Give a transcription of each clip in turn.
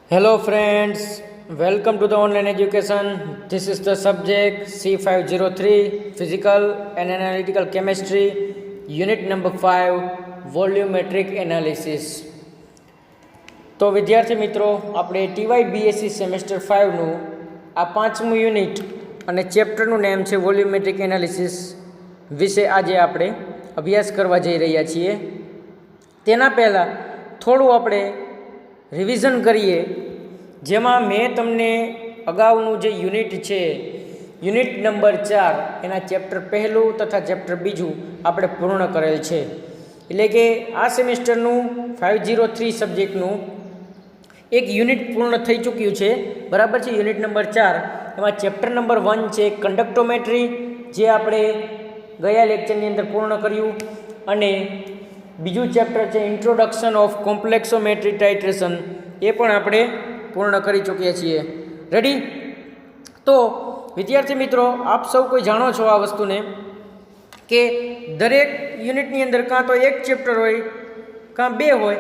Hello friends, welcome to the online education. This is the subject C503 Physical and Analytical Chemistry, Unit number 5 Volumetric Analysis. તો વિદ્યાર્થી મિત્રો, આપણે ટીવાય BSc semester 5નું આ 5મું unit અને ચેપ્ટરનું name છે volumetric analysis વિશે આજે આપણે અભ્યાસ કરવા જઈ રહ્યા છીએ. તેના પહેલાં થોડું આપણે રિવિઝન કરીએ, જેમાં મેં તમને અગાઉનું જે યુનિટ છે યુનિટ નંબર 4 એના ચેપ્ટર પહેલું તથા ચેપ્ટર બીજું આપણે પૂર્ણ કરેલ છે. એટલે કે આ સેમેસ્ટરનું 503 સબ્જેક્ટનું એક યુનિટ પૂર્ણ થઈ ચૂક્યું છે, બરાબર છે. યુનિટ નંબર 4 એમાં ચેપ્ટર નંબર 1 છે કંડક્ટોમેટ્રી, જે આપણે ગયા લેક્ચરની અંદર પૂર્ણ કર્યું, અને બીજું ચેપ્ટર છે ઇન્ટ્રોડક્શન ઓફ કોમ્પ્લેક્સોમેટ્રી ટાઇટ્રેશન, એ પણ આપણે પૂર્ણ કરી ચૂક્યા છીએ. રેડી? તો વિદ્યાર્થી મિત્રો, આપ સૌ કોઈ જાણો છો આ વસ્તુને કે દરેક યુનિટની અંદર કાં તો એક ચેપ્ટર હોય, કાં 2 હોય,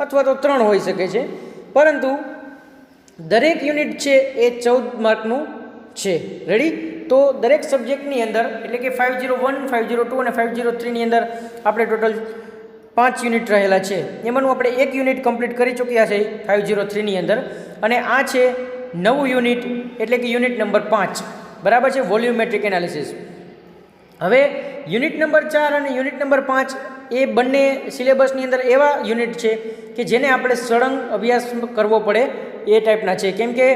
અથવા તો 3 હોઈ શકે છે, પરંતુ દરેક યુનિટ છે એ 14 માર્કનું છે. રેડી? તો દરેક સબ્જેક્ટની અંદર, એટલે કે 501, 502 અને 503ની અંદર આપણે ટોટલ 5 યુનિટ રહેલા છે. એમાંનું આપણે એક યુનિટ કમ્પ્લીટ કરી ચૂક્યા છે 503ની અંદર, અને આ છે નવું યુનિટ, એટલે કે યુનિટ નંબર 5, બરાબર છે, વોલ્યુમેટ્રિક એનાલિસિસ. હવે યુનિટ નંબર 4 અને યુનિટ નંબર 5 એ બંને સિલેબસની અંદર એવા યુનિટ છે કે જેને આપણે સળંગ અભ્યાસ કરવો પડે એ ટાઈપના છે. કેમ કે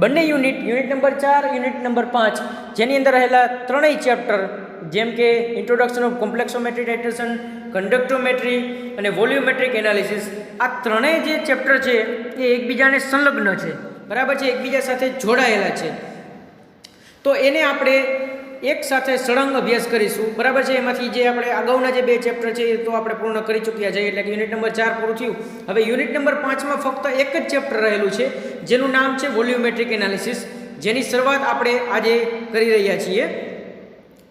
બંને યુનિટ નંબર 4, યુનિટ નંબર 5, જેની અંદર રહેલા ત્રણેય ચેપ્ટર, જેમ કે ઇન્ટ્રોડક્શન ઓફ કોમ્પ્લેક્સોમેટ્રી ટાઇટ્રેશન, કંડક્ટોમેટ્રી અને વોલ્યુમેટ્રિક એનાલિસિસ, આ ત્રણેય જે ચેપ્ટર છે એ એકબીજાને સંલગ્ન છે, બરાબર છે, એકબીજા સાથે જોડાયેલા છે. તો એને આપણે એક સાથે સળંગ અભ્યાસ કરીશું, બરાબર છે. એમાંથી જે આપણે અગાઉના જે 2 ચેપ્ટર છે એ તો આપણે પૂર્ણ કરી ચૂક્યા છે, એટલે કે યુનિટ નંબર 4 પૂરું થયું. હવે યુનિટ નંબર 5માં ફક્ત એક જ ચેપ્ટર રહેલું છે, જેનું નામ છે વોલ્યુમેટ્રિક એનાલિસિસ, જેની શરૂઆત આપણે આજે કરી રહ્યા છીએ.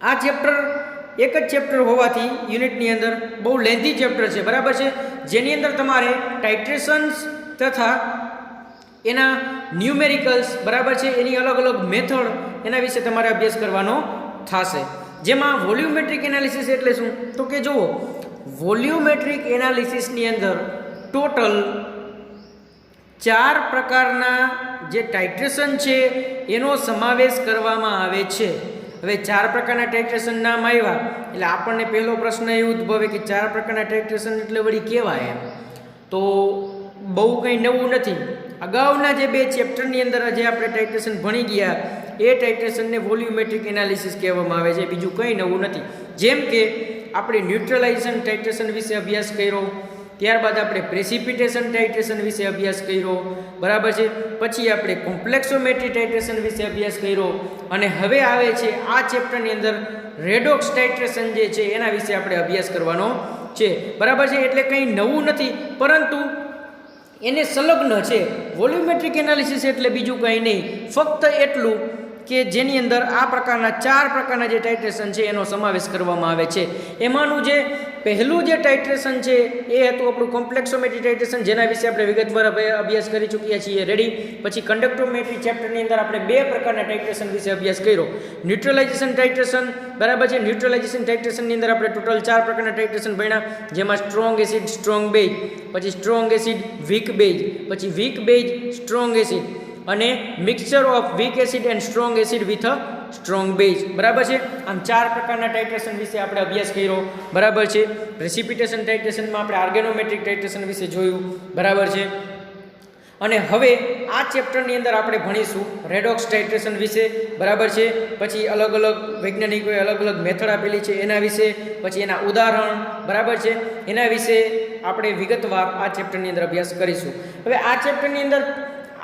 આ ચેપ્ટર એક જ ચેપ્ટર હોવાથી યુનિટની અંદર બહુ લેન્ધી ચેપ્ટર છે, બરાબર છે, જેની અંદર તમારે ટાઇટ્રેશન્સ તથા એના ન્યુમેરિકલ્સ, બરાબર છે, એની અલગ અલગ મેથડ, એના વિશે તમારે અભ્યાસ કરવાનો થશે. જેમાં વોલ્યુમેટ્રિક એનાલિસિસ એટલે શું? તો કે જુઓ, વોલ્યુમેટ્રિક એનાલિસિસની અંદર ટોટલ 4 પ્રકારના જે ટાઇટ્રેશન છે એનો સમાવેશ કરવામાં આવે છે. હવે 4 પ્રકારના ટાઇટ્રેશન નામ આવ્યા એટલે આપણને પહેલો પ્રશ્ન એ ઉદ્ભવે કે 4 પ્રકારના ટાઇટ્રેશન એટલે વળી કેવા એમ? તો બહુ કંઈ નવું નથી. અગાઉના જે 2 ચેપ્ટરની અંદર જે આપણે ટાઇટ્રેશન ભણી ગયા એ ટાઇટ્રેશનને વોલ્યુમેટ્રિક એનાલિસિસ કહેવામાં આવે છે, બીજું કંઈ નવું નથી. જેમ કે આપણે ન્યુટ્રલાઇઝેશન ટાઇટ્રેશન વિશે અભ્યાસ કર્યો, ત્યારબાદ આપણે પ્રેસિપિટેશન ટાઇટ્રેશન વિશે અભ્યાસ કર્યો, બરાબર છે, પછી આપણે કોમ્પ્લેક્સોમેટ્રી ટાઇટ્રેશન વિશે અભ્યાસ કર્યો, અને હવે આવે છે આ ચેપ્ટરની અંદર રેડોક્સ ટાઇટ્રેશન જે છે એના વિશે આપણે અભ્યાસ કરવાનો છે, બરાબર છે. એટલે કંઈ નવું નથી, પરંતુ એને સંલગ્ન છે. વોલ્યુમેટ્રિક એનાલિસિસ એટલે બીજું કંઈ નહીં, ફક્ત એટલું કે જેની અંદર આ પ્રકારના 4 પ્રકારના જે ટાઇટ્રેશન છે એનો સમાવેશ કરવામાં આવે છે. એમાંનું જે પહેલું જે ટાઇટ્રેશન છે એ હતું આપણું કોમ્પ્લેક્સોમેટ્રી ટાઇટ્રેશન, જેના વિશે આપણે વિગતવાર અભ્યાસ કરી ચૂક્યા છીએ. રેડી? પછી કંડક્ટોમેટ્રી ચેપ્ટરની અંદર આપણે 2 પ્રકારના ટાઇટ્રેશન વિશે અભ્યાસ કર્યો, ન્યુટ્રલાઇઝેશન ટાઇટ્રેશન, બરાબર છે. ન્યુટ્રલાઇઝેશન ટાઇટ્રેશનની અંદર આપણે ટોટલ 4 પ્રકારના ટાઇટ્રેશન ભણ્યા, જેમાં સ્ટ્રોંગ એસિડ, સ્ટ્રોંગ બેઝ, પછી સ્ટ્રોંગ એસિડ, વીક બેઝ, પછી વીક બેઝ, સ્ટ્રોંગ એસિડ, અને mixture of weak acid and strong acid with a strong base, બરાબર છે. આમ 4 પ્રકારના ટાઇટ્રેશન વિશે આપણે અભ્યાસ કર્યો, બરાબર છે. પ્રેસિપિટેશન ટાઇટ્રેશનમાં આપણે આર્ગેનોમેટ્રિક ટાઇટ્રેશન વિશે જોયું, બરાબર છે. અને હવે આ ચેપ્ટરની અંદર આપણે ભણીશું રેડોક્સ ટાઇટ્રેશન વિશે, બરાબર છે. પછી અલગ અલગ વૈજ્ઞાનિકોએ અલગ અલગ મેથડ આપેલી છે એના વિશે, પછી એના ઉદાહરણ, બરાબર છે, એના વિશે આપણે વિગતવાર આ ચેપ્ટરની અંદર અભ્યાસ કરીશું. હવે આ ચેપ્ટરની અંદર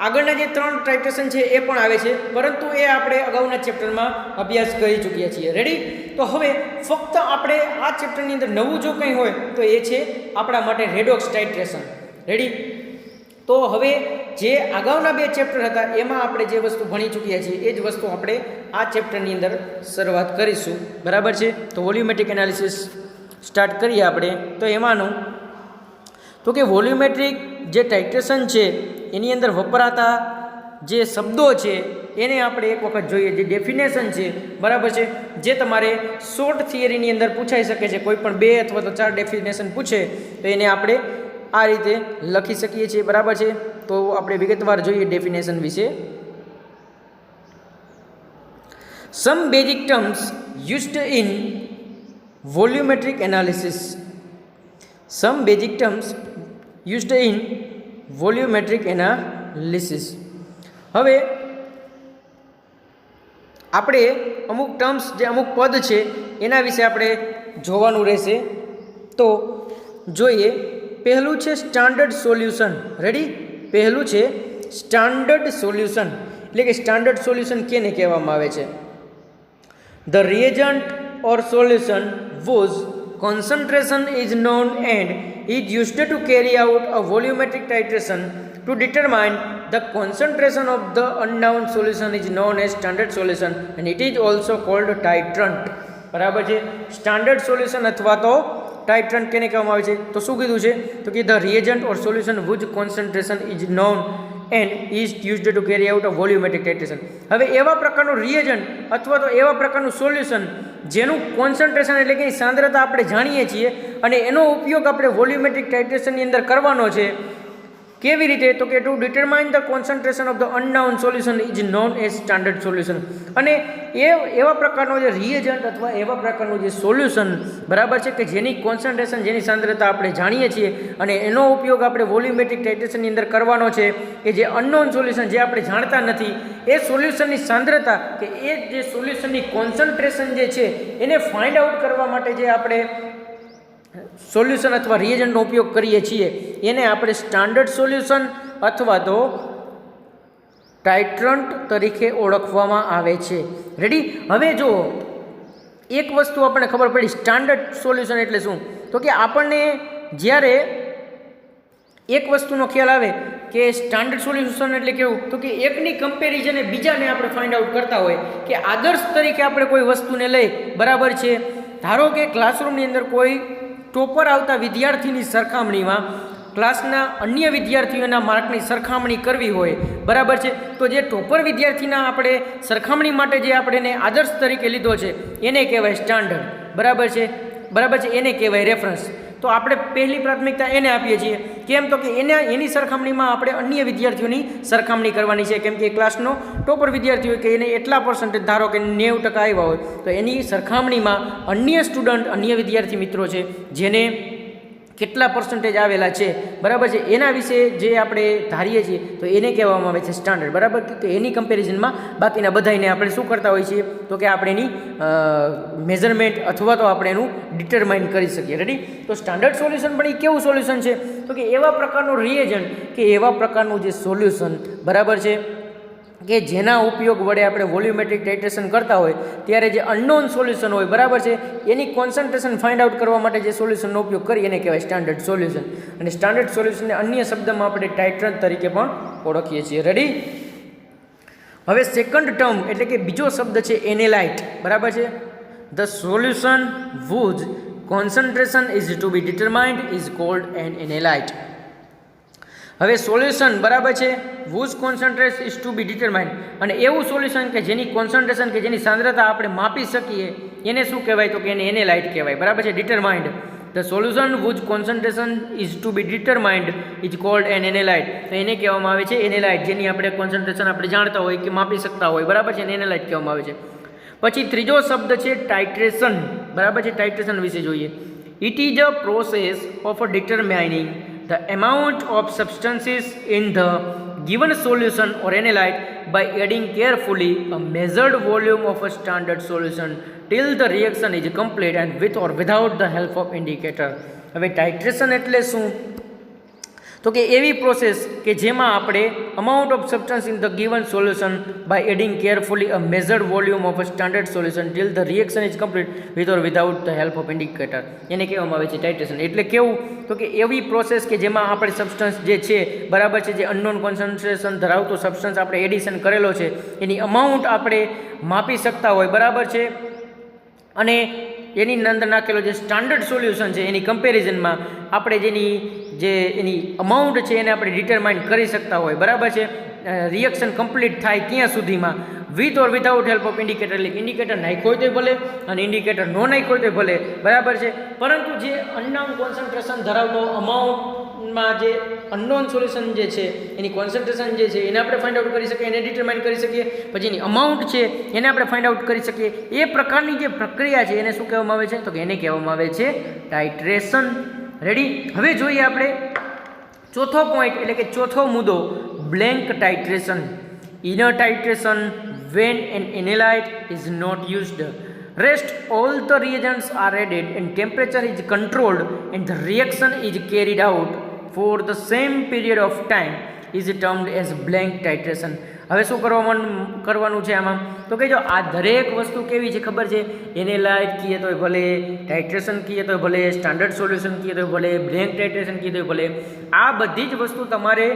આગળના જે 3 ટાઇટ્રેશન છે એ પણ આવે છે, પરંતુ એ આપણે અગાઉના ચેપ્ટરમાં અભ્યાસ કરી ચૂક્યા છીએ. રેડી? તો હવે ફક્ત આપણે આ ચેપ્ટરની અંદર નવું જો કંઈ હોય તો એ છે આપણા માટે રેડોક્સ ટાઇટ્રેશન. રેડી? તો હવે જે અગાઉના 2 ચેપ્ટર હતા એમાં આપણે જે વસ્તુ ભણી ચૂક્યા છીએ એ જ વસ્તુ આપણે આ ચેપ્ટરની અંદર શરૂઆત કરીશું, બરાબર છે. તો વોલ્યુમેટ્રિક એનાલિસિસ સ્ટાર્ટ કરીએ આપણે. તો એમાંનું તો કે વોલ્યુમેટ્રિક જે ટાઇટ્રેશન છે એની અંદર વપરાતા જે શબ્દો છે એને આપણે એક વખત જોઈએ, જે ડેફિનેશન છે, બરાબર છે, જે તમારે શોર્ટ થિયરીની અંદર પૂછાઈ શકે છે. કોઈ પણ 2 અથવા તો 4 ડેફિનેશન પૂછે તો એને આપણે આ રીતે લખી શકીએ છીએ, બરાબર છે. તો આપણે વિગતવાર જોઈએ ડેફિનેશન વિશે. Some basic terms used in volumetric analysis. Some basic terms used in volumetric analysis. હવે આપણે અમુક ટર્મ્સ, જે અમુક પદ છે એના વિશે આપણે જોવાનું રહેશે. તો જોઈએ, પહેલું છે સ્ટાન્ડર્ડ સોલ્યુશન. રેડી? પહેલું છે સ્ટાન્ડર્ડ સોલ્યુશન. એટલે કે સ્ટાન્ડર્ડ સોલ્યુશન કેને કહેવામાં આવે છે? The reagent or solution whose concentration is known and is used to carry out a volumetric titration to determine the concentration of the unknown solution is known as standard solution and it is also called titrant. બરાબર છે. Standard solution અથવા તો ટાઇટ્રન્ટ કેને કહેવામાં આવે છે? તો શું કીધું છે? તો કે the reagent or solution whose concentration is known and is used to carry out a volumetric titration. હવે એવા પ્રકારનું રિએજન્ટ અથવા તો એવા પ્રકારનું સોલ્યુશન જેનું કોન્સન્ટ્રેશન એટલે કે સાંદ્રતા આપણે જાણીએ છીએ અને એનો ઉપયોગ આપણે વોલ્યુમેટ્રિક ટાઇટ્રેશનની અંદર કરવાનો છે. કેવી રીતે? તો કે to determine the concentration of the unknown solution is known as standard solution. અને એવા પ્રકારનો જે રિએજન્ટ અથવા એવા પ્રકારનું જે સોલ્યુશન, બરાબર છે, કે જેની કોન્સન્ટ્રેશન, જેની સાંદ્રતા આપણે જાણીએ છીએ અને એનો ઉપયોગ આપણે વોલ્યુમેટ્રિક ટાઇટ્રેશનની અંદર કરવાનો છે, કે જે અનનોન સોલ્યુશન, જે આપણે જાણતા નથી, એ સોલ્યુશનની સાંદ્રતા કે એ જે સોલ્યુશનની કોન્સન્ટ્રેશન જે છે એને ફાઇન્ડ આઉટ કરવા માટે જે આપણે સોલ્યુશન અથવા રિએજન્ટનો ઉપયોગ કરીએ છીએ એને આપણે સ્ટાન્ડર્ડ સોલ્યુશન અથવા તો ટાઇટ્રન્ટ તરીકે ઓળખવામાં આવે છે. રેડી? હવે જો એક વસ્તુ આપણને ખબર પડી, સ્ટાન્ડર્ડ સોલ્યુશન એટલે શું? તો કે આપણને જ્યારે એક વસ્તુનો ખ્યાલ આવે કે સ્ટાન્ડર્ડ સોલ્યુશન એટલે કેવું, તો કે એકની કમ્પેરિઝને બીજાને આપણે ફાઇન્ડ આઉટ કરતા હોય કે આદર્શ તરીકે આપણે કોઈ વસ્તુને લઈ, બરાબર છે. ધારો કે ક્લાસરૂમની અંદર કોઈ ટોપર આવતા વિદ્યાર્થીની સરખામણીમાં ક્લાસના અન્ય વિદ્યાર્થીઓના માર્કની સરખામણી કરવી હોય, બરાબર છે, તો જે ટોપર વિદ્યાર્થીના આપણે સરખામણી માટે જે આપણે એને આદર્શ તરીકે લીધો છે એને કહેવાય સ્ટાન્ડર્ડ. બરાબર છે, બરાબર છે, એને કહેવાય રેફરન્સ. તો આપણે પહેલી પ્રાથમિકતા એને આપીએ છીએ. કેમ? તો કે એની સરખામણીમાં આપણે અન્ય વિદ્યાર્થીઓની સરખામણી કરવાની છે. કેમ કે ક્લાસનો ટોપર વિદ્યાર્થી હોય કે એને એટલા પર્સન્ટેજ, ધારો કે 90% આવ્યા હોય, તો એની સરખામણીમાં અન્ય સ્ટુડન્ટ, અન્ય વિદ્યાર્થી મિત્રો છે જેને કેટલા પર્સન્ટેજ આવેલા છે, બરાબર છે, એના વિશે જે આપણે ધારીએ છીએ તો એને કહેવામાં આવે છે સ્ટાન્ડર્ડ. બરાબર? તો એની કમ્પેરિઝનમાં બાકીના બધાને આપણે શું કરતા હોઈએ છીએ? તો કે આપણે એની મેઝરમેન્ટ અથવા તો આપણે એનું ડિટરમાઇન કરી શકીએ. રેડી? તો સ્ટાન્ડર્ડ સોલ્યુશન પણ એ કેવું સોલ્યુશન છે? તો કે એવા પ્રકારનું રિએજન્ટ કે એવા પ્રકારનું જે સોલ્યુશન, બરાબર છે, કે જેના ઉપયોગ વડે આપણે વોલ્યુમેટ્રિક ટાઇટ્રેશન કરતા હોય ત્યારે જે અનનોન સોલ્યુશન હોય, બરાબર છે, એની કોન્સન્ટ્રેશન ફાઇન્ડ આઉટ કરવા માટે જે સોલ્યુશનનો ઉપયોગ કરીએ એને કહેવાય સ્ટાન્ડર્ડ સોલ્યુશન. અને સ્ટાન્ડર્ડ સોલ્યુશનને અન્ય શબ્દમાં આપણે ટાઇટ્રન્ટ તરીકે પણ ઓળખીએ છીએ. રેડી? હવે સેકન્ડ ટર્મ એટલે કે બીજો શબ્દ છે એનેલાઇટ. બરાબર છે. The solution whose concentration is to be determined is called an analyte. હવે સોલ્યુશન, બરાબર છે, whose concentration is to be determined, અને એવું સોલ્યુશન કે જેની કોન્સન્ટ્રેશન કે જેની સાંદ્રતા આપણે માપી શકીએ એને શું કહેવાય? તો કે એને એનેલાઇટ કહેવાય. બરાબર છે, determined. The solution whose concentration is to be determined is called an analyte. તો એને કહેવામાં આવે છે એનેલાઇટ, જેની આપણે કોન્સન્ટ્રેશન આપણે જાણતા હોય કે માપી શકતા હોય, બરાબર છે, એને એનેલાઇટ કહેવામાં આવે છે. પછી ત્રીજો શબ્દ છે ટાઇટ્રેશન. બરાબર છે, ટાઇટ્રેશન વિશે જોઈએ. It is a process of determining the amount of substances in the given solution or analyte by adding carefully a measured volume of a standard solution till the reaction is complete and with or without the help of indicator. હવે titration એટલે શું? તો કે એવી process કે જેમાં આપણે amount of substance in the given solution by adding carefully a measured volume of a standard solution till the reaction is complete with or without the help of indicator. એને કહેવામાં આવે છે ટાઇટ્રેશન. એટલે કેવું? તો કે એવી પ્રોસેસ કે જેમાં આપણે સબસ્ટન્સ જે છે, બરાબર છે, જે અનનોન કોન્સન્ટ્રેશન ધરાવતો સબસ્ટન્સ આપણે એડિશન કરેલો છે એની અમાઉન્ટ આપણે માપી શકતા હોય, બરાબર છે, અને એની અંદર નાખેલો જે સ્ટાન્ડર્ડ સોલ્યુશન છે એની કમ્પેરિઝનમાં આપણે એની અમાઉન્ટ છે એને આપણે ડિટરમાઇન કરી શકતા હોય, બરાબર છે. રિએક્શન કમ્પ્લીટ થાય ત્યાં સુધીમાં with or without help of indicator, એટલે ઇન્ડિકેટર નાખ્યો હોય તો ભલે અને ઇન્ડિકેટર નો નાખ્યો હોય તો ભલે, બરાબર છે. પરંતુ જે અનનોન કોન્સન્ટ્રેશન ધરાવતો અમાઉન્ટમાં જે અનનોન સોલ્યુશન જે છે એની કોન્સન્ટ્રેશન જે છે એને આપણે ફાઇન્ડ આઉટ કરી શકીએ, એને ડિટરમાઇન કરી શકીએ, પછી એની અમાઉન્ટ છે એને આપણે ફાઇન્ડ આઉટ કરી શકીએ. એ પ્રકારની જે પ્રક્રિયા છે એને શું કહેવામાં આવે છે? તો કે એને કહેવામાં આવે છે ટાઇટ્રેશન. રેડી? હવે જોઈએ આપણે ચોથો પોઈન્ટ, એટલે કે ચોથો મુદ્દો, blank titration. Inner titration when an analyte is not used. Rest all the reagents are added and temperature is controlled and the reaction is carried out for the same period of time is termed as blank titration. હવે શું કરવાનું છે આમાં? તો કે જો આ દરેક વસ્તુ કેવી છે ખબર છે? એનેલાઇટ કહીએ તો ભલે, ટાઇટ્રેશન કહીએ તો ભલે, સ્ટાન્ડર્ડ સોલ્યુશન કહીએ તો ભલે, બ્લેન્ક ટાઇટ્રેશન કહીએ તો ભલે, આ બધી જ વસ્તુ તમારે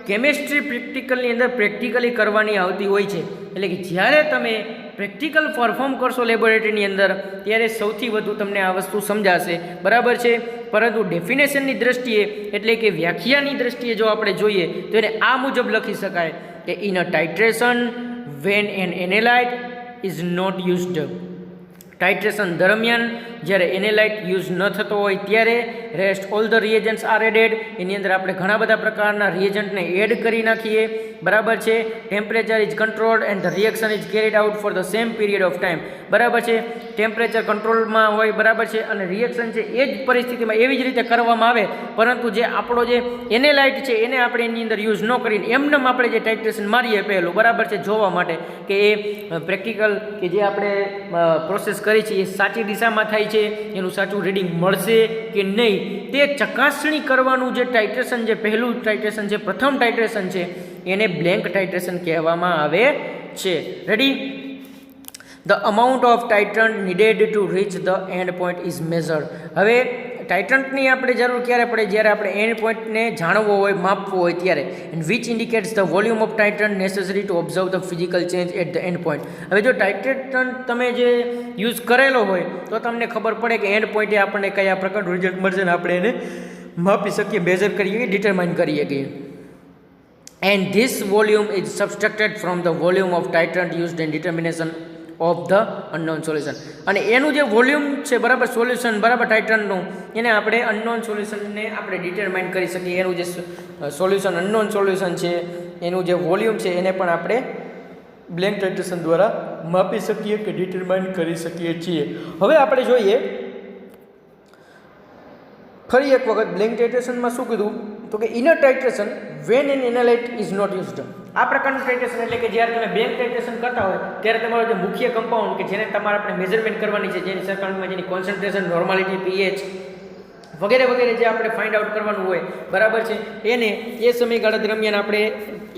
કેમેસ્ટ્રી પ્રેક્ટિકલની અંદર પ્રેક્ટિકલી કરવાની આવતી હોય છે. એટલે કે જ્યારે તમે પ્રેક્ટિકલ પરફોર્મ કરશો લેબોરેટરીની અંદર ત્યારે સૌથી વધુ તમને આ વસ્તુ સમજાશે, બરાબર છે. પરંતુ ડેફિનેશનની દ્રષ્ટિએ, એટલે કે વ્યાખ્યાની દ્રષ્ટિએ જો આપણે જોઈએ તો એને આ મુજબ લખી શકાય કે in a titration when an analyte is not used. Titration દરમિયાન જ્યારે એનેલાઇટ યુઝ ન થતો હોય ત્યારે rest all the reagents are added, એની અંદર આપણે ઘણા બધા પ્રકારના રિએજન્ટને એડ કરી નાખીએ, બરાબર છે. Temperature is controlled and the reaction is carried out for the same period of time, બરાબર છે. ટેમ્પરેચર કંટ્રોલમાં હોય, બરાબર છે, અને રિએક્શન છે એ જ પરિસ્થિતિમાં એવી જ રીતે કરવામાં આવે. પરંતુ જે આપણો જે એનેલાઇટ છે એને આપણે એની અંદર યુઝ ન કરીને એમને આપણે જે ટાઇટ્રેશન મારીએ પહેલું, બરાબર છે, જોવા માટે કે એ પ્રેક્ટિકલ કે જે આપણે પ્રોસેસ કરી છે એ સાચી દિશામાં થાય છે, એનું સાચું રીડિંગ મળશે કે નહીં, તે ચકાસણી કરવાનું જે ટાઇટ્રેશન, જે પહેલું ટાઇટ્રેશન છે, પ્રથમ ટાઇટ્રેશન છે, એને બ્લેન્ક ટાઇટ્રેશન કહેવામાં આવે છે. Ready? The amount of titrant needed to reach the end point is measured. હવે ટાઇટ્રન્ટની આપણે જરૂર ક્યારે પડે? જ્યારે આપણે એન્ડ પોઈન્ટને જાણવો હોય, માપવો હોય ત્યારે. And which indicates the volume of titrant necessary to observe the physical change at the end point. હવે જો ટાઇટ્રન્ટ તમે જે યુઝ કરેલો હોય તો તમને ખબર પડે કે એન્ડ પોઈન્ટે આપણને કયા પ્રકારનું રિઝલ્ટ મળશે ને આપણે એને માપી શકીએ, મેઝર કરીએ, ડિટરમાઇન કરીએ કે. And this volume is subtracted from the volume of titrant used in determination of the unknown solution. અને એનું જે વોલ્યુમ છે, બરાબર, સોલ્યુશન, બરાબર, ટાઇટ્રન્ટનું, એને આપણે અનનોન સોલ્યુશનને આપણે ડિટરમાઇન કરી શકીએ. એનું જે સોલ્યુશન, અનનોન સોલ્યુશન છે, એનું જે વોલ્યુમ છે એને પણ આપણે બ્લેન્ક ટાઇટ્રેશન દ્વારા માપી શકીએ કે ડિટરમાઇન કરી શકીએ છીએ. હવે આપણે જોઈએ ફરી એક વખત બ્લેન્ક ટાઇટ્રેશનમાં શું કીધું? તો કે in a titration when an analyte is not used. આ પ્રકારનું ટાઇટ્રેશન એટલે કે જ્યારે તમે બ્લેન્ક ટાઇટ્રેશન કરતા હોય ત્યારે તમારો જે મુખ્ય કમ્પાઉન્ડ કે જેને તમારે આપણે મેઝરમેન્ટ કરવાની છે, જેની સરખામણીમાં જેની કોન્સન્ટ્રેશન, નોર્માલિટી, પીએચ વગેરે વગેરે જે આપણે ફાઇન્ડ આઉટ કરવાનું હોય, બરાબર છે, એને એ સમયગાળા દરમિયાન આપણે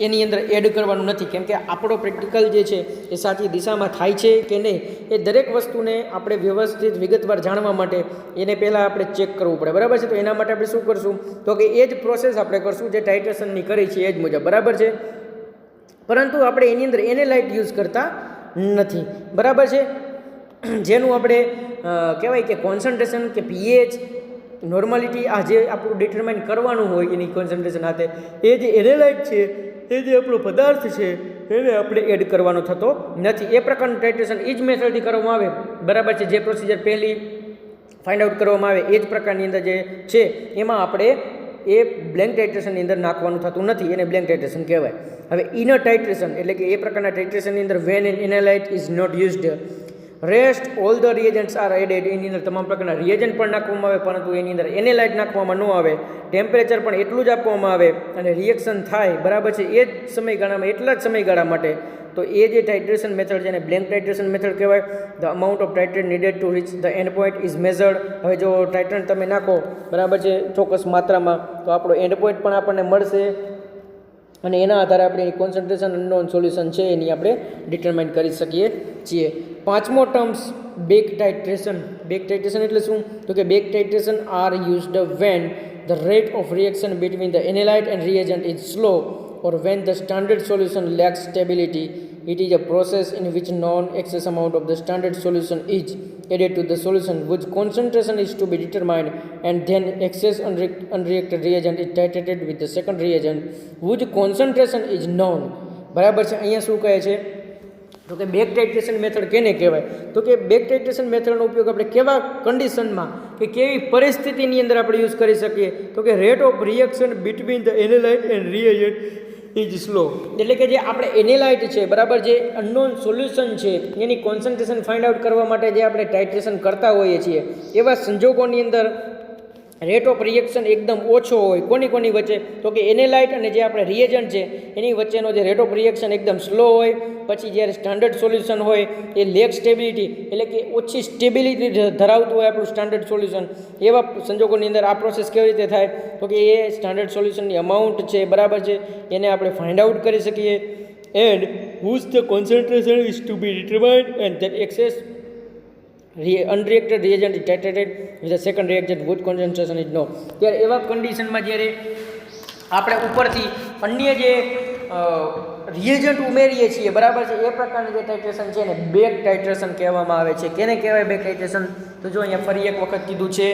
એની અંદર એડ કરવાનું નથી. કેમ કે આપણો પ્રેક્ટિકલ જે છે એ સાચી દિશામાં થાય છે કે નહીં, એ દરેક વસ્તુને આપણે વ્યવસ્થિત વિગતવાર જાણવા માટે એને પહેલાં આપણે ચેક કરવું પડે, બરાબર છે. તો એના માટે આપણે શું કરશું? તો કે એ જ પ્રોસેસ આપણે કરશું જે ટાઇટ્રેશનની કરી છે એ જ મુજબ, બરાબર છે. પરંતુ આપણે એની અંદર એનેલાઇટ યુઝ કરતા નથી, બરાબર છે. જેનું આપણે કહેવાય કે કોન્સન્ટ્રેશન કે પીએચ, નોર્માલિટી, આ જે આપણું ડિટરમાઇન કરવાનું હોય એની કોન્સન્ટ્રેશન હાથે, એ જે એનેલાઇટ છે, એ જે આપણો પદાર્થ છે એને આપણે એડ કરવાનો થતો નથી. એ પ્રકારનું ટાઇટ્રેશન એ જ મેથડથી કરવામાં આવે, બરાબર છે. જે પ્રોસિજર પહેલી ફાઇન્ડ આઉટ કરવામાં આવે એ જ પ્રકારની અંદર જે છે એમાં આપણે એ બ્લેન્ક ટાઇટ્રેશનની અંદર નાખવાનું થતું નથી, એને બ્લેન્ક ટાઇટ્રેશન કહેવાય. હવે ઇનર ટાઇટ્રેશન એટલે કે એ પ્રકારના ટાઇટ્રેશનની અંદર when an analyte is not used, rest all the reagents are added. એની અંદર તમામ પ્રકારના રિએજન્ટ પણ નાખવામાં આવે પરંતુ એની અંદર એનેલાઇટ નાખવામાં ન આવે. ટેમ્પરેચર પણ એટલું જ આપવામાં આવે અને રિએક્શન થાય, બરાબર છે, એ જ સમયગાળામાં, એટલા જ સમયગાળા માટે. તો એ જે ટાઇટ્રેશન મેથડ છે એને બ્લેન્ક ટાઇટ્રેશન મેથડ કહેવાય. The amount of titrate needed to reach the end point is measured. હવે જો ટાઇટ્રેટ તમે નાખો, બરાબર છે, ચોક્કસ માત્રામાં, તો આપણો એન્ડ પોઈન્ટ પણ આપણને મળશે અને એના આધારે આપણે એની કોન્સન્ટ્રેશન, અનનોન સોલ્યુશન છે એની આપણે ડિટરમાઇન કરી શકીએ છીએ. પાંચમો terms back titration. Back titration એટલે શું? તો કે back titration are used when the rate of reaction between the analyte and reagent is slow or when the standard solution lacks stability. It is a process in which non-excess amount of the standard solution is added to the solution whose concentration is to be determined, and then excess unreacted reagent is titrated with the second reagent whose concentration is known. બરાબર છે. અહીંયા શું કહે છે તો કે back titration method કેને કહેવાય? તો કે બેક ટાઇટ્રેશન મેથડનો ઉપયોગ આપણે કેવા કન્ડિશનમાં કે કેવી પરિસ્થિતિની અંદર આપણે યુઝ કરી શકીએ? તો કે rate of reaction between the analyte and reagent is slow. એટલે કે જે આપણે એનાલાઇટ છે, બરાબર, જે અનનોન સોલ્યુશન છે એની કોન્સન્ટ્રેશન ફાઇન્ડ આઉટ કરવા માટે જે આપણે ટાઇટ્રેશન કરતા હોઈએ છીએ એવા સંજોગોની અંદર રેટ ઓફ રિએક્શન એકદમ ઓછો હોય. કોની વચ્ચે? તો કે એનાલાઇટ અને જે આપણે રિએજન્ટ છે એની વચ્ચેનો જે રેટ ઓફ રિએક્શન એકદમ સ્લો હોય. પછી જ્યારે સ્ટાન્ડર્ડ સોલ્યુશન હોય એ લેક સ્ટેબિલિટી, એટલે કે ઓછી સ્ટેબિલિટી ધરાવતું હોય આપણું સ્ટાન્ડર્ડ સોલ્યુશન, એવા સંજોગોની અંદર આ પ્રોસેસ કેવી રીતે થાય? તો કે એ સ્ટાન્ડર્ડ સોલ્યુશનની અમાઉન્ટ છે, બરાબર છે, એને આપણે ફાઇન્ડ આઉટ કરી શકીએ. And whose the concentration is to be determined and that excess unreacted reagent is titrated with the second reagent whose concentration is known. ત્યારે એવા કન્ડિશનમાં જ્યારે આપણે ઉપરથી અન્ય જે રિએજન્ટ ઉમેરીએ છીએ, બરાબર છે, એ પ્રકારનું જે ટાઇટ્રેશન છે એને બેક ટાઇટ્રેશન કહેવામાં આવે છે. કેને કહેવાય બેક ટાઇટ્રેશન? તો જો અહીંયા ફરી એક વખત કીધું છે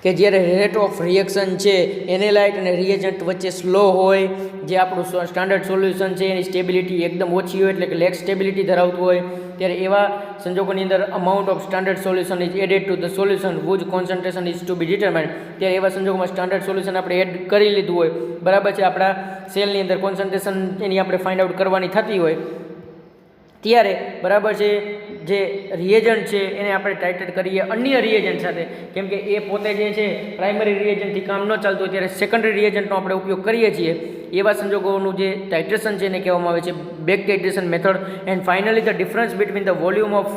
કે જ્યારે રેટ ઓફ રિએક્શન છે એનાલાઇટ અને રિએજન્ટ વચ્ચે સ્લો હોય, જે આપણું સ્ટાન્ડર્ડ સોલ્યુશન છે એની સ્ટેબિલિટી એકદમ ઓછી હોય, એટલે કે લેક સ્ટેબિલિટી ધરાવતું હોય, ત્યારે એવા સંજોગોની અંદર amount of standard solution is added to the solution whose concentration is to be determined. ત્યારે એવા સંજોગોમાં સ્ટાન્ડર્ડ સોલ્યુશન આપણે એડ કરી લીધું હોય, બરાબર છે, આપણા સેલની અંદર કોન્સન્ટ્રેશન એની આપણે ફાઇન્ડ આઉટ કરવાની થતી હોય, ત્યારે બરાબર છે જે રિએજન્ટ છે એને આપણે ટાઇટ્રેટ કરીએ અન્ય રિએજન્ટ સાથે. કેમ કે એ પોતે જે છે પ્રાઇમરી રિએજન્ટથી કામ ન ચાલતું હોય ત્યારે સેકન્ડરી રિએજન્ટનો આપણે ઉપયોગ કરીએ છીએ. એવા સંજોગોનું જે ટાઇટ્રેશન છે એને કહેવામાં આવે છે back titration method. And finally the difference between the volume of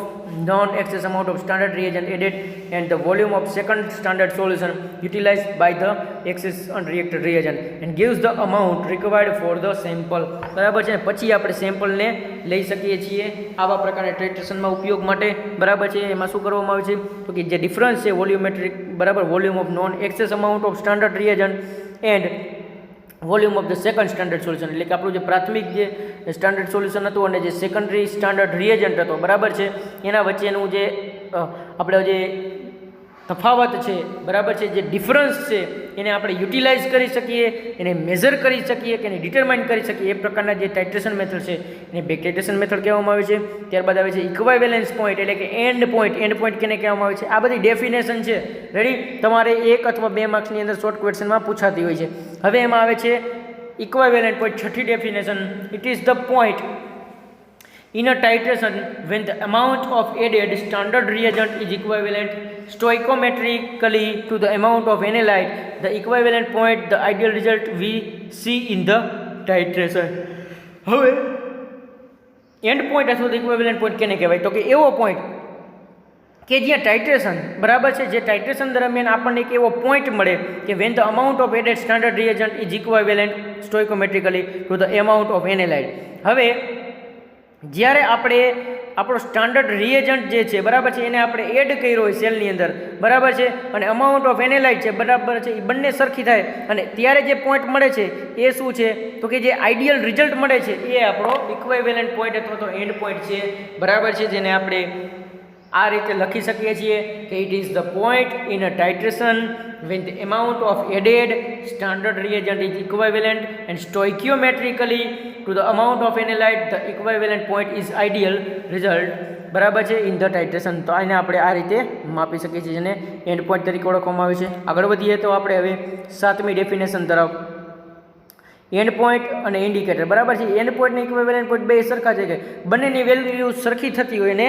non excess amount of standard reagent added and the volume of second standard solution utilized by the excess unreacted reagent and gives the amount required for the sample. બરાબર છે. પછી આપણે સેમ્પલને લઈ શકીએ છીએ આવા પ્રકારના ટાઇટ્રેશનમાં ઉપયોગ માટે, બરાબર છે. એમાં શું કરવામાં આવે છે તો કે જે ડિફરન્સ છે વોલ્યુમેટ્રિક, બરાબર, volume of non access amount of standard reagent and volume of the second standard solution, એટલે કે આપણું જે પ્રાથમિક જે સ્ટાન્ડર્ડ સોલ્યુશન હતું અને જે સેકન્ડરી સ્ટાન્ડર્ડ રિએજન્ટ હતો, બરાબર છે, એના વચ્ચેનું જે આપણે જે તફાવત છે, બરાબર છે, જે ડિફરન્સ છે એને આપણે યુટિલાઇઝ કરી શકીએ, એને મેઝર કરી શકીએ કે એને ડિટરમાઇન કરી શકીએ. એ પ્રકારના જે ટાઇટ્રેશન મેથડ છે એને બેક ટાઇટ્રેશન મેથડ કહેવામાં આવે છે. ત્યારબાદ આવે છે ઇક્વાવેલેન્સ પોઈન્ટ, એટલે કે એન્ડ પોઈન્ટ કેને કહેવામાં આવે છે? આ બધી ડેફિનેશન છે, રેડી, તમારે 1 અથવા 2 માર્ક્સની અંદર શોર્ટ ક્વેશ્ચનમાં પૂછાતી હોય છે. હવે એમાં આવે છે ઇક્વાવેલેન્ટ પોઈન્ટ, છઠ્ઠી definition. It is the point in a titration when the amount of added standard reagent is equivalent stoichiometrically to the amount of analyte, the equivalent point, the ideal result we see in the titration. હવે end point અથવા equivalent point કેને કહેવાય? તો કે એવો point કે જ્યાં titration, બરાબર છે, જે ટાઇટ્રેશન દરમિયાન આપણને એક એવો પોઈન્ટ મળે કે when the amount of added standard reagent is equivalent stoichiometrically to the amount of analyte. હવે જ્યારે આપણે આપણો સ્ટાન્ડર્ડ રિએજન્ટ જે છે, બરાબર છે, એને આપણે એડ કર્યો હોય સેલની અંદર, બરાબર છે, અને અમાઉન્ટ ઓફ એનાલાઇટ છે, બરાબર છે, એ બંને સરખી થાય અને ત્યારે જે પોઈન્ટ મળે છે એ શું છે તો કે જે આઈડિયલ રિઝલ્ટ મળે છે એ આપણો ઇક્વિવેલન્ટ પોઈન્ટ અથવા તો એન્ડ પોઈન્ટ છે, બરાબર છે, જેને આપણે આ રીતે લખી શકીએ છીએ કે it is the point in a titration when the amount of added standard reagent is equivalent and stoichiometrically to the amount of analyte, the equivalent point is ideal result, બરાબર છે, in the titration. તો આને આપણે આ રીતે માપી શકીએ છીએ, જેને એન્ડ પોઈન્ટ તરીકે ઓળખવામાં આવે છે. આગળ વધીએ તો આપણે હવે 7મી ડેફિનેશન તરફ. એન્ડ પોઈન્ટ અને ઇન્ડિકેટર, બરાબર છે, એન્ડ પોઈન્ટ અને ઇક્વિવેલન્ટ પોઈન્ટ બે સરખા છે કે બંનેની વેલ્યુ સરખી થતી હોય એને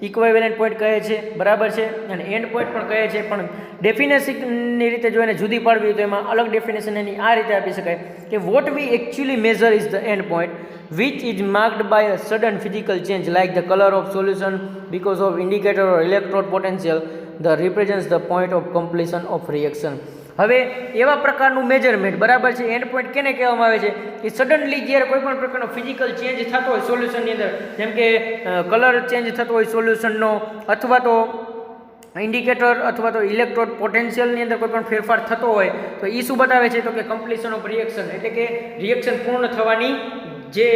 ઇક્વિવેલન્ટ પોઈન્ટ કહે છે, બરાબર છે, અને એન્ડ પોઈન્ટ પણ કહે છે. પણ ડેફિનેશનની રીતે જો એને જુદી પાડવી હોય તો એમાં અલગ ડેફિનેશન એની આ રીતે આપી શકાય કે what we actually measure is the end point which is marked by a sudden physical change like the color of solution because of indicator or electrode potential that represents the point of completion of reaction. હવે એવા પ્રકારનું measurement, બરાબર છે, end point કેને કહેવામાં આવે છે કે સડનલી જ્યારે કોઈ પણ પ્રકારનો ફિઝિકલ ચેન્જ થતો હોય સોલ્યુશનની અંદર, જેમ કે કલર ચેન્જ થતો હોય સોલ્યુશનનો, અથવા તો ઇન્ડિકેટર અથવા તો ઇલેક્ટ્રોડ પોટેન્શિયલની અંદર કોઈ પણ ફેરફાર થતો હોય તો એ શું બતાવે છે તો કે કમ્પ્લીશન ઓફ રિએક્શન, એટલે કે રિએક્શન પૂર્ણ થવાની જે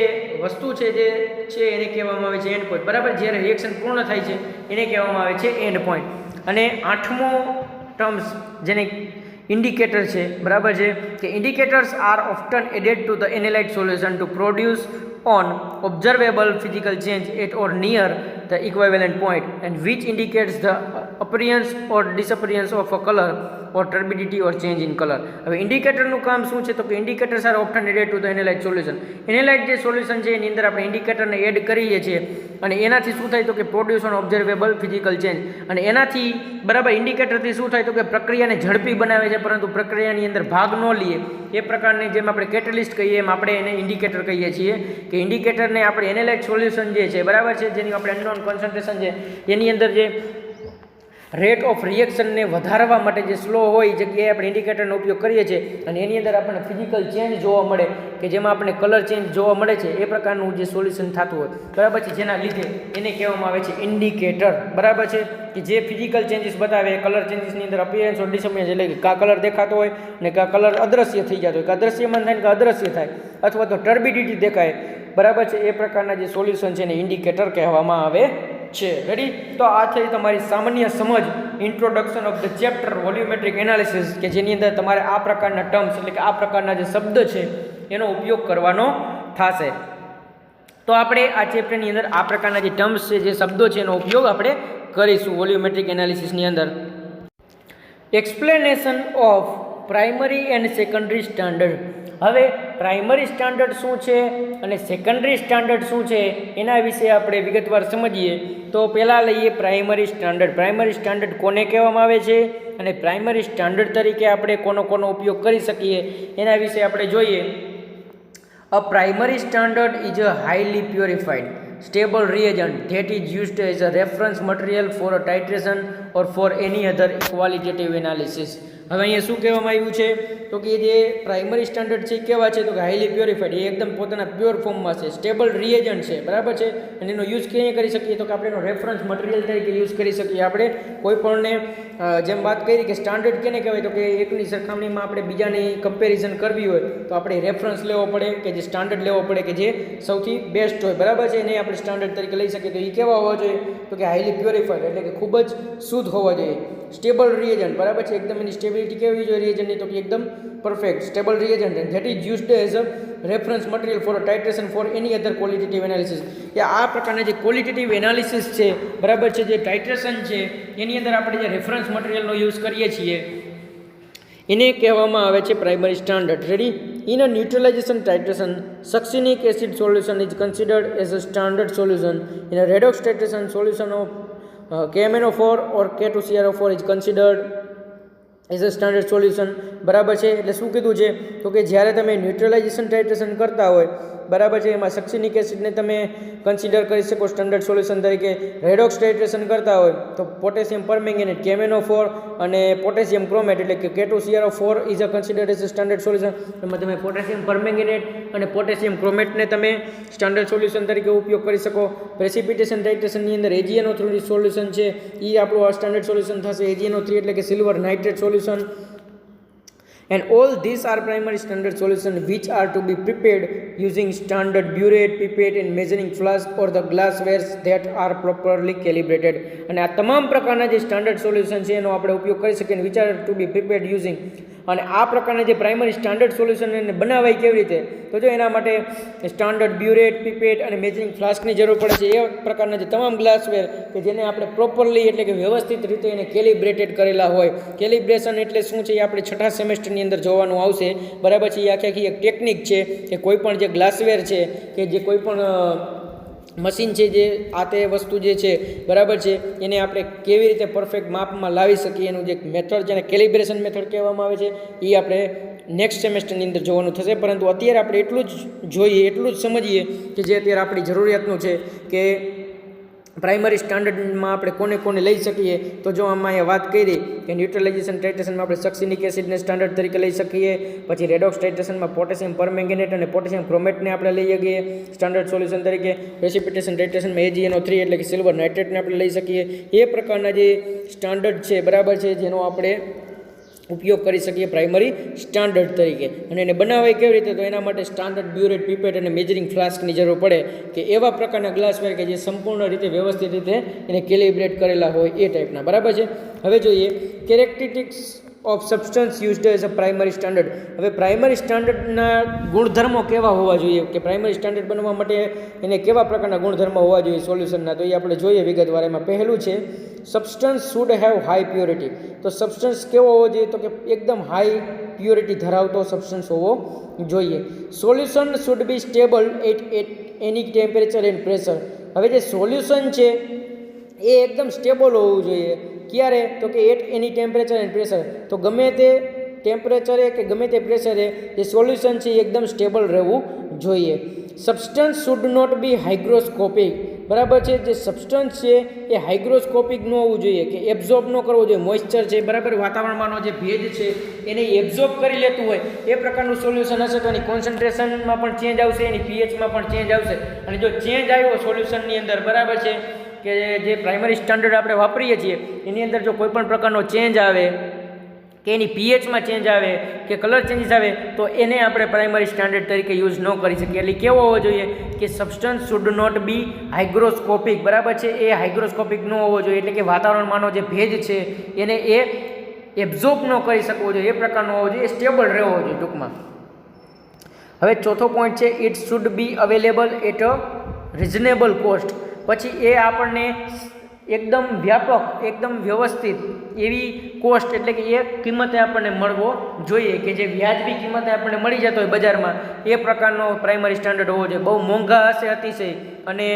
વસ્તુ છે જે છે એને કહેવામાં આવે છે એન્ડ પોઈન્ટ, બરાબર. જ્યારે રિએક્શન પૂર્ણ થાય છે એને કહેવામાં આવે છે એન્ડ પોઈન્ટ. અને 8મો ટર્મ્સ જેને ઇન્ડિકેટર છે, બરાબર છે, કે indicators are often added to the analysed solution to produce on observable physical change at or near the equivalent point, and which indicates the appearance or disappearance of a color or turbidity or change in color. હવે ઇન્ડિકેટરનું કામ શું છે? તો કે indicators are often added to the analysed solution. Analysed જે solution છે એની અંદર આપણે ઇન્ડિકેટરને એડ કરીએ છીએ અને એનાથી શું થાય? તો કે produce on observable physical change. અને એનાથી, બરાબર, ઇન્ડિકેટરથી શું થાય? તો કે પ્રક્રિયાને ઝડપી બનાવે છે, પરંતુ પ્રક્રિયાની અંદર ભાગ ન લે એ પ્રકારની, જેમ આપણે કેટલિસ્ટ કહીએ એમ આપણે એને ઇન્ડિકેટર કહીએ છીએ. કે ઇન્ડિકેટરને આપણે એનાલાઇઝ્ડ સોલ્યુશન જે છે, બરાબર છે, જેની આપણે અનનોન કોન્સન્ટ્રેશન છે એની અંદર જે રેટ ઓફ રિએક્શનને વધારવા માટે જે સ્લો હોય જગ્યાએ આપણે ઇન્ડિકેટરનો ઉપયોગ કરીએ છીએ અને એની અંદર આપણને ફિઝિકલ ચેન્જ જોવા મળે કે જેમાં આપણે કલર ચેન્જ જોવા મળે છે એ પ્રકારનું જે સોલ્યુશન થતું હોય, બરાબર છે, જેના લીધે એને કહેવામાં આવે છે ઇન્ડિકેટર, બરાબર છે, કે જે ફિઝિકલ ચેન્જીસ બતાવે એ કલર ચેન્જીસની અંદર અપિયરન્સ ઓર ડિસઅપિયરન્સ, એટલે કે કા કલર દેખાતો હોય ને કા કલર અદ્રશ્ય થઈ જતો હોય, કા દ્રશ્યમાન થાય ને કા અદ્રશ્ય થાય, અથવા તો ટર્બિડિટી દેખાય, બરાબર છે, એ પ્રકારના જે સોલ્યુશન છે એને ઇન્ડિકેટર કહેવામાં આવે છે. રેડી? તો આ થઈ તમારી સામાન્ય સમજ, introduction of the chapter volumetric analysis, કે જેની અંદર તમારે આ પ્રકારના ટર્મ્સ એટલે કે આ પ્રકારના જે શબ્દ છે એનો ઉપયોગ કરવાનો થશે. તો આપણે આ ચેપ્ટરની અંદર આ પ્રકારના જે ટર્મ્સ છે, જે શબ્દો છે એનો ઉપયોગ આપણે કરીશું વોલ્યુમેટ્રિક એનાલિસિસની અંદર. Explanation of primary and secondary standard. હવે પ્રાઇમરી સ્ટાન્ડર્ડ શું છે અને સેકન્ડરી સ્ટાન્ડર્ડ શું છે એના વિશે આપણે વિગતવાર સમજીએ. તો પહેલાં લઈએ પ્રાઇમરી સ્ટાન્ડર્ડ. પ્રાઇમરી સ્ટાન્ડર્ડ કોને કહેવામાં આવે છે અને પ્રાઇમરી સ્ટાન્ડર્ડ તરીકે આપણે કોનો ઉપયોગ કરી શકીએ એના વિશે આપણે જોઈએ. A primary standard is a highly purified stable reagent that is used as a reference material for a titration or for any other qualitative analysis. હવે અહીંયા શું કહેવામાં આવ્યું છે? તો કે જે પ્રાઇમરી સ્ટાન્ડર્ડ છે કેવા છે? તો કે હાઈલી પ્યોરિફાઈડ, એ એકદમ પોતાના પ્યોર ફોર્મમાં છે, સ્ટેબલ રિએજન્ટ છે, બરાબર છે, અને એનો યુઝ ક્યાં કરી શકીએ? તો કે આપણે એનો રેફરન્સ મટીરિયલ તરીકે યુઝ કરી શકીએ. આપણે કોઈ પણને જેમ વાત કરી કે સ્ટાન્ડર્ડ કેને કહેવાય? તો કે એકની સરખામણીમાં આપણે બીજાની કમ્પેરિઝન કરવી હોય તો આપણે રેફરન્સ લેવો પડે, કે જે સ્ટાન્ડર્ડ લેવો પડે કે જે સૌથી બેસ્ટ હોય, બરાબર છે, એને આપણે સ્ટાન્ડર્ડ તરીકે લઈ શકીએ. તો એ કેવા હોવા જોઈએ? તો કે હાઈલી પ્યોરિફાઈડ, એટલે કે ખૂબ જ શુદ્ધ હોવા જોઈએ. સ્ટેબલ રિએજન્ટ, બરાબર છે, એકદમ એની સ્ટેબિલિટી કેવી જોઈએ રિએજન્ટની? તો કે એકદમ perfect stable reagent, and that is used as a reference material for a titration for any other qualitative analysis. કે આ પ્રકારના જે ક્વોલિટેટિવ એનાલિસિસ છે, બરાબર છે, જે ટાઇટ્રેશન છે એની અંદર આપણે જે રેફરન્સ મટીરિયલનો યુઝ કરીએ છીએ એને કહેવામાં આવે છે primary standard. Ready? In a neutralisation titration succinic acid solution is considered as a standard solution. In a redox titration solution of KMnO4 or K2CrO4 is considered as a standard solution. બરાબર છે. એટલે શું કીધું છે? તો કે જ્યારે તમે ન્યુટ્રલાઇઝેશન ટાઇટ્રેશન કરતા હોય, બરાબર છે, એમાં સક્સિનિક એસિડને તમે કન્સિડર કરી શકો સ્ટાન્ડર્ડ સોલ્યુશન તરીકે. રેડોક્સ ટાઇટ્રેશન કરતા હોય તો પોટેશિયમ પરમેંગેનેટ KMnO4 અને પોટેશિયમ ક્રોમેટ એટલે કે K2CrO4 is a considered as a standard solution. એમાં તમે પોટેશિયમ પરમેંગેનેટ અને પોટેશિયમ ક્રોમેટને તમે સ્ટાન્ડર્ડ સોલ્યુશન તરીકે ઉપયોગ કરી શકો. પ્રેસિપિટેશન ટાઇટ્રેશનની અંદર AgNO3 સોલ્યુશન છે એ આપણું આ સ્ટાન્ડર્ડ સોલ્યુશન થશે. AgNO3 એટલે કે silver nitrate solution. And all these are primary standard solutions which are to be prepared using standard burette, pipette and measuring flask or the glassware that are properly calibrated. અને આ તમામ પ્રકારના જે standard solution છે એનો આપણે ઉપયોગ કરી શકીએ. Which are to be prepared using. અને આ પ્રકારના જે પ્રાઇમરી સ્ટાન્ડર્ડ સોલ્યુશન એને બનાવાય કેવી રીતે? તો જો એના માટે સ્ટાન્ડર્ડ બ્યુરેટ, પીપેટ અને મેજરિંગ ફ્લાસ્કની જરૂર પડે છે. એ પ્રકારના જે તમામ ગ્લાસવેર કે જેને આપણે પ્રોપરલી એટલે કે વ્યવસ્થિત રીતે એને કેલિબ્રેટેડ કરેલા હોય. કેલિબ્રેશન એટલે શું છે એ આપણે છઠ્ઠા સેમેસ્ટરની અંદર જોવાનું આવશે, બરાબર છે. એ આખી એક ટેકનિક છે કે કોઈ પણ જે ગ્લાસવેર છે કે જે કોઈ પણ મશીન છે જે આ તે વસ્તુ જે છે, બરાબર છે, એને આપણે કેવી રીતે પરફેક્ટ માપમાં લાવી શકીએ એનું જે મેથડ જેને કેલિબ્રેશન મેથડ કહેવામાં આવે છે એ આપણે નેક્સ્ટ સેમેસ્ટરની અંદર જોવાનું થશે. પરંતુ અત્યારે આપણે એટલું જ જોઈએ, એટલું જ સમજીએ કે જે અત્યારે આપણી જરૂરિયાતનું છે કે પ્રાઇમરી સ્ટાન્ડર્ડમાં આપણે કોને લઈ શકીએ. તો જો આમાં અહીંયા વાત કરી કે ન્યુટ્રલાઇઝેશન ટાઇટ્રેશનમાં આપણે સક્સિનિક એસિડને સ્ટાન્ડર્ડ તરીકે લઈ શકીએ. પછી રેડોક્સ ટાઇટ્રેશનમાં પોટેશિયમ પરમેંગેનેટ અને પોટેશિયમ ક્રોમેટને આપણે લઈ શકીએ સ્ટાન્ડર્ડ સોલ્યુશન તરીકે. પ્રેસિપિટેશન ટાઇટ્રેશનમાં AgNO3 એટલે કે સિલ્વર નાઇટ્રેટને આપણે લઈ શકીએ. એ પ્રકારના જે સ્ટાન્ડર્ડ છે, બરાબર છે, જેનો આપણે ઉપયોગ કરી શકીએ પ્રાઇમરી સ્ટાન્ડર્ડ તરીકે. અને એને બનાવાય કેવી રીતે? તો એના માટે સ્ટાન્ડર્ડ બ્યુરેટ પીપેટ અને મેજરિંગ ફ્લાસ્કની જરૂર પડે કે એવા પ્રકારના ગ્લાસવેર કે જે સંપૂર્ણ રીતે વ્યવસ્થિત રીતે એને કેલિબ્રેટ કરેલા હોય એ ટાઈપના. બરાબર છે. હવે જોઈએ characteristics of substance used as a primary standard. હવે પ્રાઇમરી સ્ટાન્ડર્ડના ગુણધર્મો કેવા હોવા જોઈએ કે પ્રાઇમરી સ્ટાન્ડર્ડ બનવા માટે એને કેવા પ્રકારના ગુણધર્મો હોવા જોઈએ સોલ્યુશનના, તો એ આપણે જોઈએ વિગતવાર. એમાં પહેલું છે substance should have high purity. તો સબસ્ટન્સ કેવો હોવો જોઈએ? તો કે એકદમ હાઈ પ્યોરિટી ધરાવતો સબસ્ટન્સ હોવો જોઈએ. Solution should be stable at any temperature and pressure. હવે જે સોલ્યુશન છે એ એકદમ સ્ટેબલ હોવું જોઈએ. ક્યારે? તો કે at any temperature and pressure. તો ગમે તે ટેમ્પરેચરે કે ગમે તે પ્રેશરે જે સોલ્યુશન છે એ એકદમ સ્ટેબલ રહેવું જોઈએ. Substance should not be hygroscopic. બરાબર છે. જે સબસ્ટન્સ છે એ હાઇગ્રોસ્કોપિક ન હોવું જોઈએ કે એબ્ઝોર્બ ન કરવો જોઈએ. મોઇશ્ચર છે, બરાબર, વાતાવરણમાંનો જે ભેજ છે એને એબ્ઝોર્બ કરી લેતું હોય એ પ્રકારનું સોલ્યુશન હશે તો એની કોન્સન્ટ્રેશનમાં પણ ચેન્જ આવશે, એની પીએચમાં પણ ચેન્જ આવશે. અને જો ચેન્જ આવ્યો સોલ્યુશનની અંદર, બરાબર છે, કે જે પ્રાઇમરી સ્ટાન્ડર્ડ આપણે વાપરીએ છીએ એની અંદર જો કોઈ પણ પ્રકારનો ચેન્જ આવે કે એની પીએચમાં ચેન્જ આવે કે કલર ચેન્જીસ આવે તો એને આપણે પ્રાઇમરી સ્ટાન્ડર્ડ તરીકે યુઝ ન કરી શકીએ. એટલે કેવો હોવો જોઈએ કે substance should not be hygroscopic. બરાબર છે. એ હાઇગ્રોસ્કોપિક ન હોવો જોઈએ, એટલે કે વાતાવરણમાંનો જે ભેજ છે એને એ એબ્ઝોર્બ ન કરી શકવો જોઈએ એ પ્રકારનો હોવો જોઈએ. સ્ટેબલ રહેવો જોઈએ ટૂંકમાં. હવે ચોથો પોઈન્ટ છે it should be available at a reasonable cost. પછી એ આપણને એકદમ વ્યાપક, એકદમ વ્યવસ્થિત એવી કોસ્ટ એટલે કે એ કિંમતે આપણને મળવો જોઈએ કે જે વ્યાજબી કિંમતે આપણને મળી જતો હોય બજારમાં એ પ્રકારનો પ્રાઇમરી સ્ટાન્ડર્ડ હોવો જોઈએ. બહુ મોંઘા હશે અતિશય અને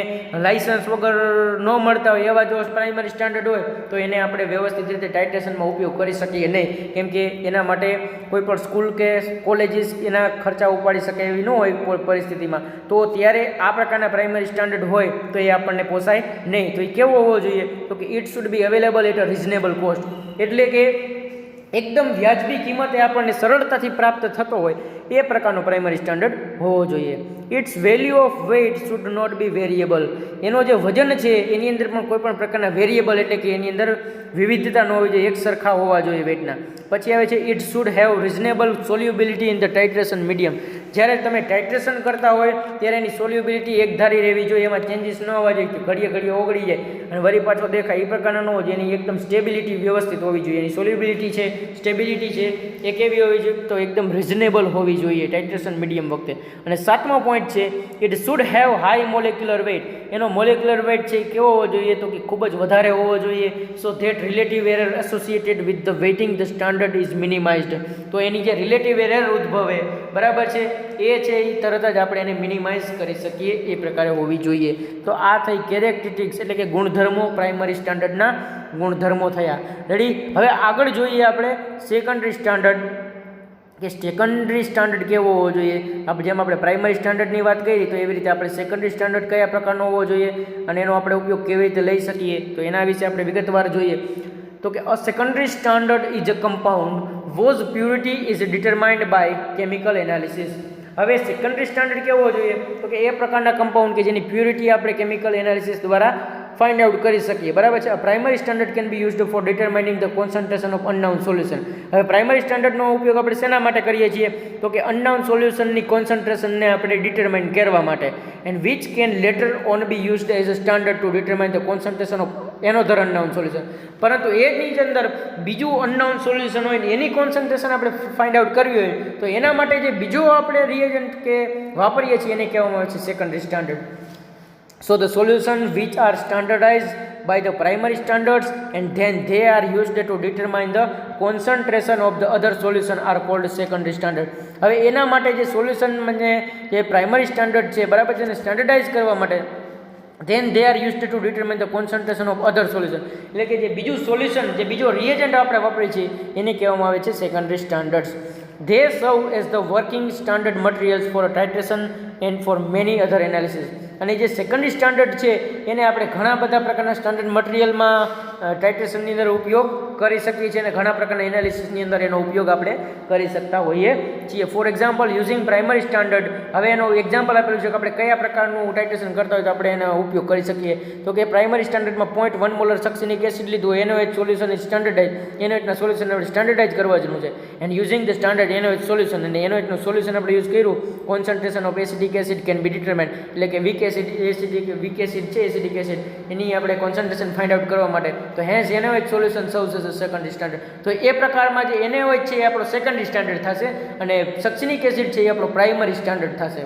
લાઇસન્સ વગર ન મળતા હોય એવા જો પ્રાઇમરી સ્ટાન્ડર્ડ હોય તો એને આપણે વ્યવસ્થિત રીતે ટાઇટ્રેશનમાં ઉપયોગ કરી શકીએ નહીં, કેમ કે એના માટે કોઈ પણ સ્કૂલ કે કોલેજીસ એના ખર્ચા ઉપાડી શકે એવી ન હોય પરિસ્થિતિમાં. તો ત્યારે આ પ્રકારના પ્રાઇમરી સ્ટાન્ડર્ડ હોય તો એ આપણને પોસાય નહીં. તો એ કેવો હોવો જોઈએ? તો કે it should be available at a reasonable cost. એટલે કે એકદમ વ્યાજબી કિંમતે આપણને સરળતાથી પ્રાપ્ત થતો હોય એ પ્રકારનો પ્રાઇમરી સ્ટાન્ડર્ડ હોવો જોઈએ. Its value of weight should not be variable. એનો જે વજન છે એની અંદર પણ કોઈ પણ પ્રકારના વેરિયેબલ એટલે કે એની અંદર વિવિધતા ન હોવી જોઈએ, એક સરખા હોવા જોઈએ વેઇટના. પછી આવે છે it should have reasonable solubility in the titration medium. જ્યારે તમે ટાઇટ્રેશન કરતા હોય ત્યારે એની સોલ્યુબિલિટી એકધારી રહેવી જોઈએ, એમાં ચેન્જીસ ન હોવા જોઈએ કે ઘડીએ ઘડીએ ઓગળી જાય અને વળી પાછો દેખાય એ પ્રકારના ન હોવો જોઈએ. એની એકદમ સ્ટેબિલિટી વ્યવસ્થિત હોવી જોઈએ. એની સોલ્યુબિલિટી છે, સ્ટેબિલિટી છે એ કેવી હોવી જોઈએ? તો એકદમ રિઝનેબલ હોવી જોઈએ ટાઇટ્રેશન મીડિયમ વખતે. અને સાતમો પોઈન્ટ છે it should have high molecular weight. એનો મોલેક્યુલર વેઇટ છે કેવો હોવો જોઈએ? તો કે ખૂબ જ વધારે હોવો જોઈએ. So that relative error associated with the weighing the standard is minimised. તો એની જે રિલેટિવ એરર ઉદ્ભવે, બરાબર છે, એ છે એ તરત જ આપણે એને મિનિમાઇઝ કરી શકીએ એ પ્રકારે હોવી જોઈએ. તો આ થઈ કેરેક્ટરિસ્ટિક્સ એટલે કે ગુણધર્મો, પ્રાઇમરી સ્ટાન્ડર્ડના ગુણધર્મો થયા. રેડી. હવે આગળ જોઈએ આપણે સેકન્ડરી સ્ટાન્ડર્ડ કે સેકન્ડરી સ્ટાન્ડર્ડ કેવો હોવો જોઈએ. જેમ આપણે પ્રાઇમરી સ્ટાન્ડર્ડની વાત કરી તો એવી રીતે આપણે સેકન્ડરી સ્ટાન્ડર્ડ કયા પ્રકારનો હોવો જોઈએ અને એનો આપણે ઉપયોગ કેવી રીતે લઈ શકીએ તો એના વિશે આપણે વિગતવાર જોઈએ. તો કે a secondary standard is a compound whose purity is determined by chemical analysis. હવે સેકન્ડરી સ્ટાન્ડર્ડ કેવો જોઈએ? તો કે એ પ્રકારના કમ્પાઉન્ડ કે જેની પ્યુરિટી આપણે કેમિકલ એનાલિસિસ દ્વારા ફાઇન્ડ આઉટ કરી શકીએ. બરાબર છે. Primary standard can be used for determining the concentration of unknown solution. હવે પ્રાઇમરી સ્ટાન્ડર્ડનો ઉપયોગ આપણે શેના માટે કરીએ છીએ? તો કે અનનાઉન સોલ્યુશનની કોન્સન્ટ્રેશનને આપણે ડિટરમાઇન કરવા માટે. And which can later on be used as a standard to determine the concentration of another unknown solution. પરંતુ એની જ અંદર બીજું અનનાઉન સોલ્યુશન હોય ને એની કોન્સન્ટ્રેશન આપણે ફાઇન્ડ આઉટ કરવી હોય તો એના માટે જે બીજો આપણે રિએજન્ટ કે વાપરીએ છીએ એને કહેવામાં આવે છે secondary standard. So the solutions which are standardized by the primary standards and then they are used to determine the concentration of the other solution are called secondary standard. હવે એના માટે જે સોલ્યુશન મને જે પ્રાઇમરી સ્ટાન્ડર્ડ છે, બરાબર છે, એને સ્ટાન્ડર્ડાઇઝ કરવા માટે then they are used to determine the concentration of other solution. એટલે કે જે બીજું સોલ્યુશન, જે બીજો રિએજન્ટ આપણે વાપરીએ છીએ એને કહેવામાં આવે છે secondary standards. They serve as the working standard materials for titration and for many other analysis. અને જે સેકન્ડરી સ્ટાન્ડર્ડ છે એને આપણે ઘણા બધા પ્રકારના સ્ટાન્ડર્ડ મટીરિયલમાં ટાઇટ્રેશનની અંદર ઉપયોગ કરી શકીએ છીએ અને ઘણા પ્રકારના એનાલિસિસની અંદર એનો ઉપયોગ આપણે કરી શકતા હોઈએ છીએ. For example using primary standard, હવે એનું એક્ઝામ્પલ આપેલું છે કે આપણે કયા પ્રકારનું ટાઇટ્રેશન કરતા હોય તો આપણે એનો ઉપયોગ કરી શકીએ. તો કે પ્રાઇમરી સ્ટાન્ડર્ડમાં 0.1 મોલર સક્સિનિક એસિડ લીધું, NaOH સોલ્યુશન સ્ટાન્ડર્ડાઇઝ, NaOHના સોલ્યુશન આપણે સ્ટાન્ડર્ડાઇઝ કરવા જેવું છે. And using the standard NaOH solution, અને NaOHનું સોલ્યુશન આપણે યુઝ કર્યું, concentration of acetic acid can be determined, એટલે કે વીક એસિડ છે એસિડિક એસિડ એની આપણે કોન્સન્ટ્રેશન ફાઇન્ડ આઉટ કરવા માટે. તો hence NaOH solution serves as a secondary standard. તો એ પ્રકારમાં જે NaOH છે એ આપણો સેકન્ડરી સ્ટાન્ડર્ડ થશે અને સક્સિનિક એસિડ છે એ આપણો પ્રાઇમરી સ્ટાન્ડર્ડ થશે.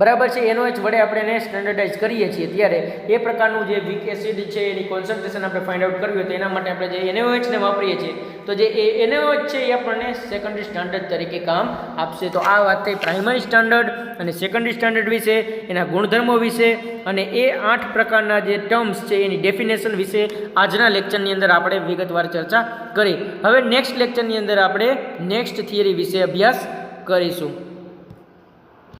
બરાબર છે. NaOH વડે આપણે એને સ્ટાન્ડર્ડાઇઝ કરીએ છીએ ત્યારે એ પ્રકારનું જે વીક એસિડ છે એની કોન્સન્ટ્રેશન આપણે ફાઇન્ડ આઉટ કરવી હોય તો એના માટે આપણે જે NaOHને વાપરીએ છીએ તો જે એ NaOH છે એ આપણને સેકન્ડરી સ્ટાન્ડર્ડ તરીકે કામ આપશે. તો આ વાત થઈ પ્રાઇમરી સ્ટાન્ડર્ડ અને સેકન્ડરી સ્ટાન્ડર્ડ વિશે, એના ગુણધર્મો વિશે અને એ 8 પ્રકારના જે ટર્મ્સ છે એની ડેફિનેશન વિશે આજના લેક્ચરની અંદર આપણે વિગતવાર ચર્ચા કરી. હવે નેક્સ્ટ લેક્ચરની અંદર આપણે નેક્સ્ટ થિયરી વિશે અભ્યાસ કરીશું.